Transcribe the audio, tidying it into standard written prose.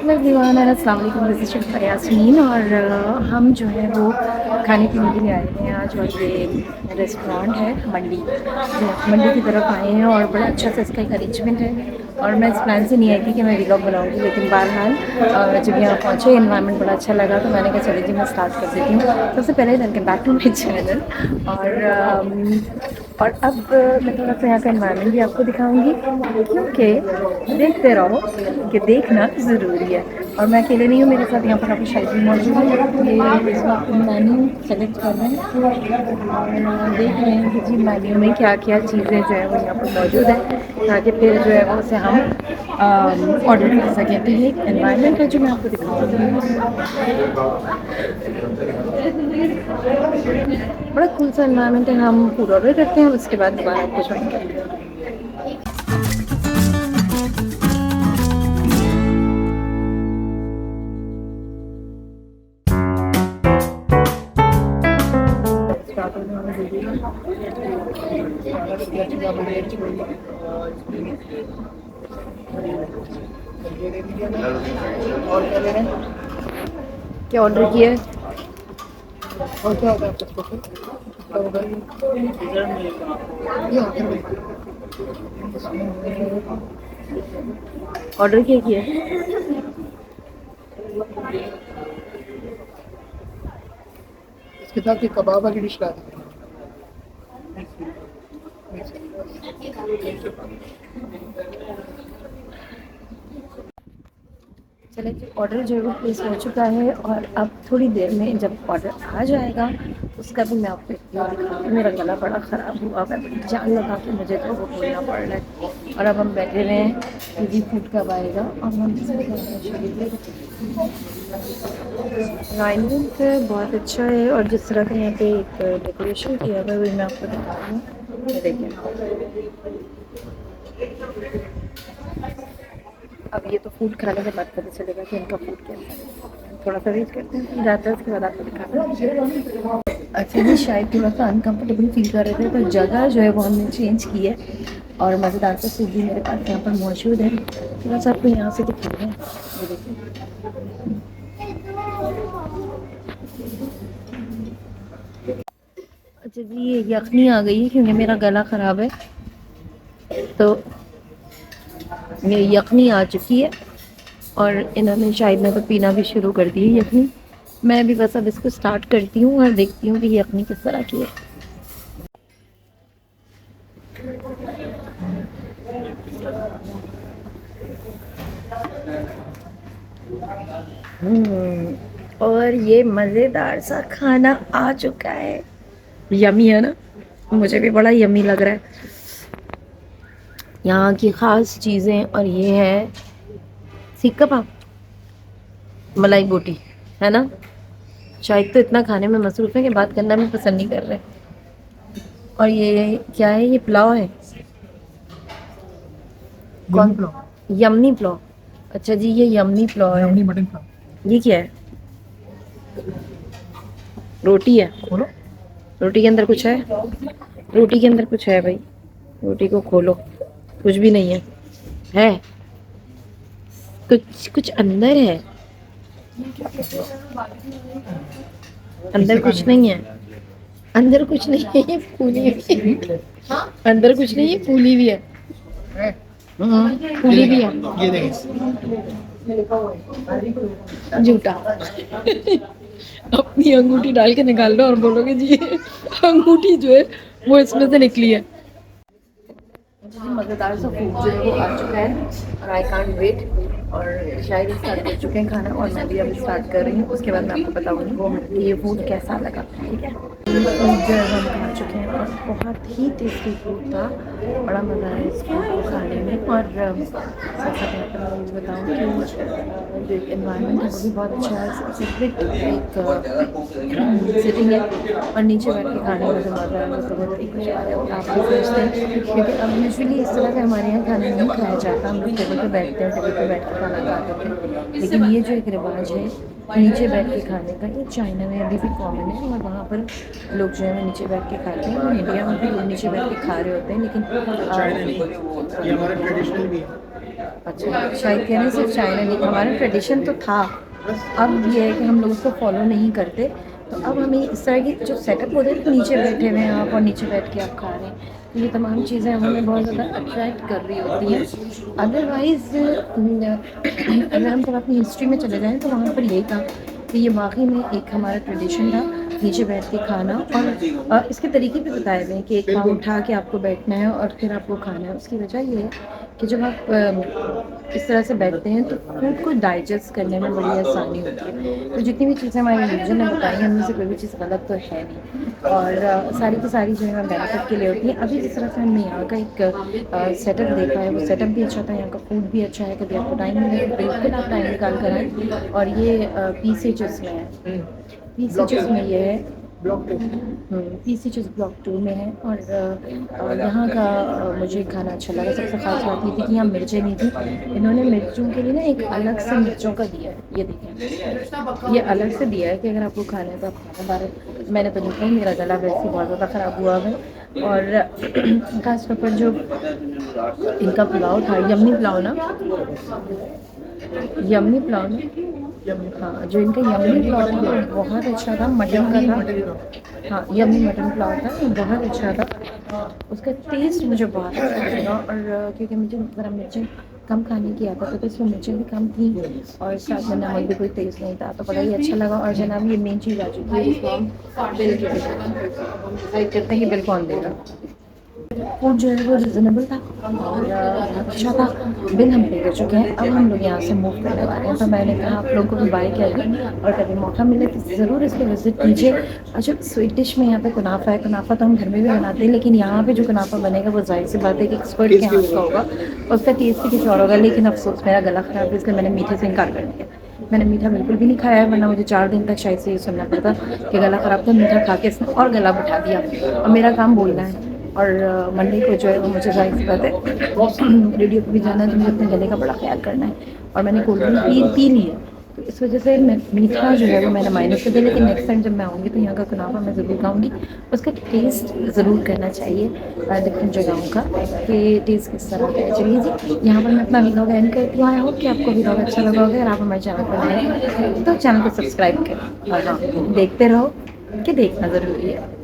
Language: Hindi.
हेलो एवरीवन, अस्सलाम वालेकुम। दिस इज़ शिफ्ट यास्मीन और हम जो है वो खाने पीने के लिए आए हैं आज। और ये रेस्टोरेंट है मंडी, मंडी की तरफ आए हैं और बड़ा अच्छा सा इसका एक अरेंजमेंट है। और मैं इस प्लान से नहीं आई थी कि मैं व्लॉग बनाऊंगी, लेकिन बहरहाल जब यहाँ पहुँचे इन्वायरमेंट बड़ा अच्छा लगा तो मैंने कहा चलिए जी मैं स्टार्ट कर देती हूँ। सबसे पहले welcome back to my channel. और अब मैं थोड़ा सा यहाँ का इन्वायरमेंट भी आपको दिखाऊंगी, क्योंकि देखते रहो कि देखना ज़रूरी है। और मैं अकेले नहीं हूँ, मेरे साथ यहाँ पर काफ़ी शायद भी मौजूद है। ये इस वक्त मेन्यू सेलेक्ट कर रहे हैं और देख रहे हैं कि जी मेन्यू में क्या क्या चीज़ें जो है वो यहाँ पर मौजूद है, ताकि फिर जो है वो उसे हम ऑर्डर कर सकें। तो ये एनवायरनमेंट है जो मैं आपको दिखाऊंगी। बड़ा कूल सा एनवायरनमेंट है। हम फूड ऑर्डर करते हैं और उसके बाद दोबारा आपको ज्वाइन करते हैं। क्या ऑर्डर किया है और क्या होगा आपका स्पेशल? ऑर्डर क्या किया है? इसके साथ एक कबाब वाली डिश ला दी। चले जी, ऑर्डर जो है वो प्लेस हो चुका है और अब थोड़ी देर में जब ऑर्डर आ जाएगा उसका भी मैं आपको दिखाऊंगी। मेरा गला बड़ा ख़राब हुआ, मैं बड़ी जान लगा कि मुझे तो वो बोलना पड़ रहा है। और अब हम बैठे हुए हैं कि जी फूड कब आएगा और हम अरेंजमेंट बहुत अच्छा है। और जिस तरह का यहाँ पे एक डेकोरेशन किया हुआ है वही मैं आपको दिखाऊंगी। ये देखिए, अब ये तो फूड खाने के बाद पता चलेगा कि इनका फूड कैसा है। थोड़ा सा वेट करते हैं, जाता है उसके बाद आपको दिखाना। एक्चुअली शायद थोड़ा सा अनकम्फर्टेबल फील कर रहे थे, तो जगह जो है वो हमने चेंज की है और मज़ेदार सा सूप भी मेरे पास यहाँ पर मौजूद है। थोड़ा सा आपको यहाँ से दिखा रहे हैं, ये देखिए। अच्छा जी, ये यखनी आ गई है क्योंकि मेरा गला ख़राब है, तो ये यखनी आ चुकी है और इन्होंने शायद में तो पीना भी शुरू कर दी है यखनी। मैं भी बस अब इसको स्टार्ट करती हूँ और देखती हूँ कि यखनी किस तरह की है। और ये मज़ेदार सा खाना आ चुका है। यमी है ना, मुझे भी बड़ा यमी लग रहा है। यहाँ की ख़ास चीज़ें, और ये है सीख कबाब, मलाई बोटी, है ना। शायद तो इतना खाने में मसरूफ़ है कि बात करना भी पसंद नहीं कर रहे। और ये क्या है? ये पुलाव है। कौन पुलाव? यमनी पुलाव। अच्छा जी, ये यमनी पुलाव है। यमनी मटन पुलाव। ये क्या है? रोटी है। खोलो, रोटी के अंदर कुछ है। रोटी के अंदर कुछ है भाई, रोटी को खोलो, कुछ भी नहीं है। है कुछ, कुछ अंदर है। अंदर कुछ नहीं है, अंदर कुछ नहीं है, ये फूली हुई है। अंदर कुछ नहीं है, फूली हुई है। फूली भी है। ये देखिए, झूठा। अपनी अंगूठी डाल के निकाल लो और बोलोगे जी अंगूठी जो है वो इसमें से निकली है। मज़ेदार सा फूड जो है वो आ चुका है और आई कांट वेट। और शायद स्टार्ट कर चुके हैं खाना और मैं भी अब स्टार्ट कर रही हूँ। उसके बाद मैं आपको बताऊँगी कि ये फूड कैसा लगा। ठीक है, फूड जो है हम खा चुके हैं और बहुत ही टेस्टी फूड था। बड़ा मज़ा आया इस फूड को खाने में। और साथ साथ यहाँ पर मैं मुझे बताऊँ कि जो इन्वायरमेंट है वो भी बहुत अच्छा है। सेपरेट एक सिटिंग है और नीचे बैठ के खाने में जो मज़ा है वो तो बहुत ही कुछ आप भी सोचते हैं, क्योंकि अब यूजुअली इस तरह का हमारे यहाँ खाना नहीं खाया जाता। हम लोग टेबल पे बैठते हैं, टेबल पे बैठ के खाना खाते हैं, लेकिन ये जो एक रिवाज है नीचे बैठ के खाने का, ये चाइना में अभी भी कॉमन है और वहाँ पर लोग जो है वो नीचे बैठ के खाते हैं। और इंडिया में भी लोग नीचे बैठ के खा रहे होते हैं, लेकिन ये हमारा ट्रेडिशनल भी है। अच्छा, शायद कहने सिर्फ चाइना नहीं, हमारा ट्रेडिशन तो था, अब ये है कि हम लोग उसको फॉलो नहीं करते। तो अब हमें इस तरह की जो सेटअप होते हैं, नीचे बैठे हुए हैं आप और नीचे बैठ के आप खा रहे हैं, तो ये तमाम चीज़ें हमें बहुत ज़्यादा अट्रैक्ट कर रही होती हैं। अदरवाइज़ अगर हम थोड़ा अपनी हिस्ट्री में चले जाएँ तो वहाँ पर यही था कि ये वाकई में एक हमारा ट्रेडिशन था, नीचे बैठ के खाना। और इसके तरीके भी बताए हुए हैं कि एक पाँव उठा के आपको बैठना है और फिर आपको खाना है। उसकी वजह ये है कि जब आप इस तरह से बैठते हैं तो फूड को डाइजेस्ट करने में बड़ी आसानी होती है। तो जितनी भी चीज़ें हमारे रिलीजन ने बताई हैं, उनमें से कोई भी चीज़ गलत तो है नहीं, और सारी की सारी जो है बेनिफिट के लिए होती है। अभी जिस तरह से हमने यहाँ का एक सेटअप देखा है, वो सेटअप भी अच्छा था, यहाँ का फूड भी अच्छा है। कभी आपको टाइम मिले तो बिल्कुल आप टाइम निकाल कर आएँ। और ये PCHS में है, PCHS में ये है, PCHS ब्लॉक 2 में है। और यहाँ का मुझे खाना अच्छा लगा। सबसे ख़ास बात ये थी कि यहाँ मिर्चें नहीं थी, इन्होंने मिर्चों के लिए ना एक अलग से मिर्चों का दिया है। ये देखें, ये अलग से दिया है कि अगर आपको खाना है तो आप खाना। बाहर मैंने तो नहीं खाई, मेरा गला वैसे ही बहुत ज़्यादा ख़राब हुआ है। और ख़ास तौर पर जो इनका पुलाव था, यम्मी पुलाव ना, यम्मी पुलाव ना, हाँ, जो इनका यम्मी पुलाव था वो बहुत अच्छा था, मटन का था। हाँ, यम्मी मटन पुलाव था, वो बहुत अच्छा था। उसका टेस्ट मुझे बहुत अच्छा लगा। और क्योंकि मुझे ज़रा मिर्चें कम खाने की आदत है, तो इसमें मिर्चें भी कम थी और साथ में नमक भी कोई तेज़ नहीं था, तो बड़ा ही अच्छा लगा। और जनाब ये मेन चीज़ आ चुकी है जिसको हम बिल के डिसाइड करते हैं कि बिल कौन देगा। फूड जो है वो रिजनेबल था और अच्छा था। बिल हम पे कर चुके हैं, अब हम लोग यहाँ से मूव करने वाले हैं। तो मैंने कहा आप लोगों को भी बाय किया, और कभी मौका मिले तो ज़रूर इसको विज़िट कीजिए। अच्छा, स्वीट डिश में यहाँ पे कुनाफा है। कुनाफा तो हम घर में भी बनाते हैं, लेकिन यहाँ पे जो कुनाफा बनेगा वो जाहिर सी बात है कि एक्सपर्ट के हाथ का होगा, उसका टेस्ट ही कुछ और होगा। लेकिन अफसोस मेरा गला ख़राब है, इसलिए मैंने मीठे से इनकार कर दिया। मैंने मीठा बिल्कुल भी नहीं खाया है, वरना मुझे 4 दिन तक शायद से ये सुनना पड़ता कि गला ख़राब था। मीठा खा के इसने और गला बिठा दिया, और मेरा काम बोलना है। और मंडे को जो है वो मुझे जाहिर सी बात है रेडियो पे भी जाना है, तो मुझे अपने गले का बड़ा ख्याल करना है। और मैंने कोल्ड ड्रिंक पी ली है, तो इस वजह से मैं मीठा जो है वो मैंने माइनस कर दिया। लेकिन नेक्स्ट टाइम जब मैं आऊँगी तो यहाँ का कुनाफा मैं ज़रूर खाऊँगी। उसका टेस्ट ज़रूर करना चाहिए डिफरेंट जगहों का, कि टेस्ट किस तरह का है। चलिए जी, यहाँ पर मैं अपना व्लॉग एंड करती हूँ। आई होप कि आपको व्लॉग अच्छा लगा होगा। अगर आप हमारे चैनल पर नए हैं तो चैनल को सब्सक्राइब करें, और हाँ, देखते रहो कि देखना ज़रूरी है।